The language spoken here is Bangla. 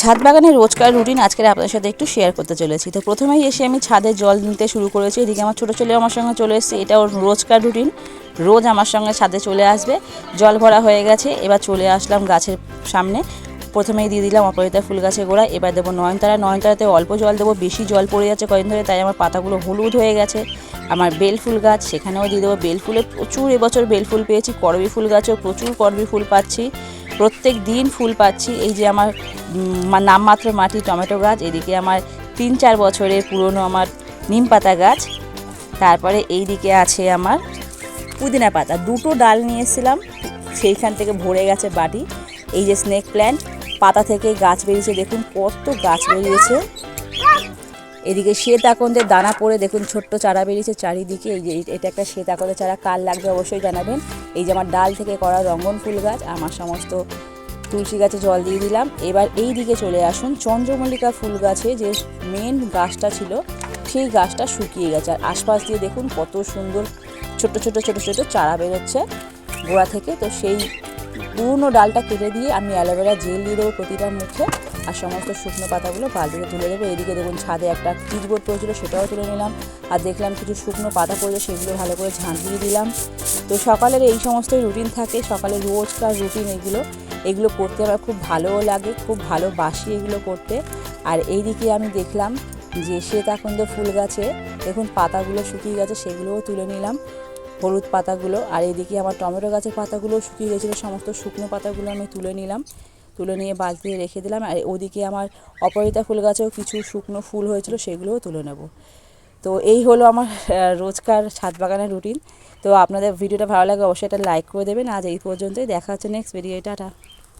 ছাদ বাগানের রোজকার রুটিন আজকের আপনাদের সাথে একটু শেয়ার করতে চলেছি। তো প্রথমেই এসে আমি ছাদে জল নিতে শুরু করেছি। এদিকে আমার ছোটো ছেলে আমার সঙ্গে চলে এসেছে, এটা ওর রোজকার রুটিন, রোজ আমার সঙ্গে ছাদে চলে আসবে। জল ভরা হয়ে গেছে, এবার চলে আসলাম গাছের সামনে। প্রথমেই দিয়ে দিলাম অপরাজিতা ফুল গাছের গোড়া, এবার দেবো নয়নতারা। নয়নতারাতে অল্প জল দেবো, বেশি জল পড়ে যাচ্ছে কদিন ধরে, তাই আমার পাতাগুলো হলুদ হয়ে গেছে। আমার বেল ফুল গাছ, সেখানেও দিয়ে দেবো। বেল ফুলে প্রচুর এবছর বেল ফুল পেয়েছি। করবি ফুল গাছেও প্রচুর করবি ফুল পাচ্ছি, প্রত্যেক দিন ফুল পাচ্ছি। এই যে আমার নামমাত্র মাটি টমেটো গাছ, এদিকে আমার 3-4 বছরের পুরনো আমার নিম পাতা গাছ, তারপরে এই দিকে আছে আমার পুদিনা পাতা। দুটো ডাল নিয়ে এসেছিলাম, সেইখান থেকে ভরে গেছে বাটি। এই যে স্নেক প্ল্যান্ট, পাতা থেকে গাছ বেরিয়েছে, দেখুন কত গাছ বেরিয়েছে। এদিকে শ্বেত আকন্দের দানা পড়ে দেখুন ছোট্ট চারা বেরিয়েছে চারিদিকে। এই যে এটা একটা শ্বেত আকন্দের চারা, কার লাগবে অবশ্যই জানাবেন। এই যে আমার ডাল থেকে করা রঙ্গন ফুল গাছ, আমার সমস্ত তুলসী গাছে জল দিয়ে দিলাম। এবার এই দিকে চলে আসুন, চন্দ্রমল্লিকা ফুল গাছে যে মেন গাছটা ছিল সেই গাছটা শুকিয়ে গেছে, আর আশপাশ দিয়ে দেখুন কত সুন্দর ছোট ছোট ছোট ছোট চারা বেরোচ্ছে গোড়া থেকে। তো সেই পুরনো ডালটা কেটে দিয়ে আমি অ্যালোভেরা জেল দিয়ে দেবো প্রতিটার মুখে, আর সমস্ত শুকনো পাতাগুলো বালতিতে তুলে দেবো। এদিকে দেখুন ছাদে একটা পিচবোর্ড পড়েছিল, সেটাও তুলে নিলাম। আর দেখলাম কিছু শুকনো পাতা পড়েছে, সেগুলো ভালো করে ঝাঁট দিয়ে দিলাম। তো সকালের এই সমস্তই রুটিন থাকে, সকালে রোজকার রুটিন এগুলো করতে আমার খুব ভালোও লাগে, খুব ভালোবাসি এগুলো করতে। আর এইদিকে আমি দেখলাম যে শ্বেতাকুন্দ ফুল গাছে দেখুন পাতাগুলো শুকিয়ে গেছে, সেগুলোও তুলে নিলাম, হলুদ পাতাগুলো। আর এইদিকে আমার টমেটো গাছের পাতাগুলো শুকিয়ে গেছিলো, সমস্ত শুকনো পাতাগুলো আমি তুলে নিলাম, তুলে নিয়ে বালতিতে রেখে দিলাম। আর ওদিকে আমার অপরাজিতা ফুল গাছেও কিছু শুকনো ফুল হয়েছিল, সেগুলোও তুলে নেব। তো এই হলো আমার রোজকার ছাদ বাগানের রুটিন। তো আপনাদের ভিডিওটা ভালো লাগে অবশ্যই একটা লাইক করে দেবেন। আজ এই পর্যন্তই, দেখা হচ্ছে নেক্সট ভিডিও। টাটা।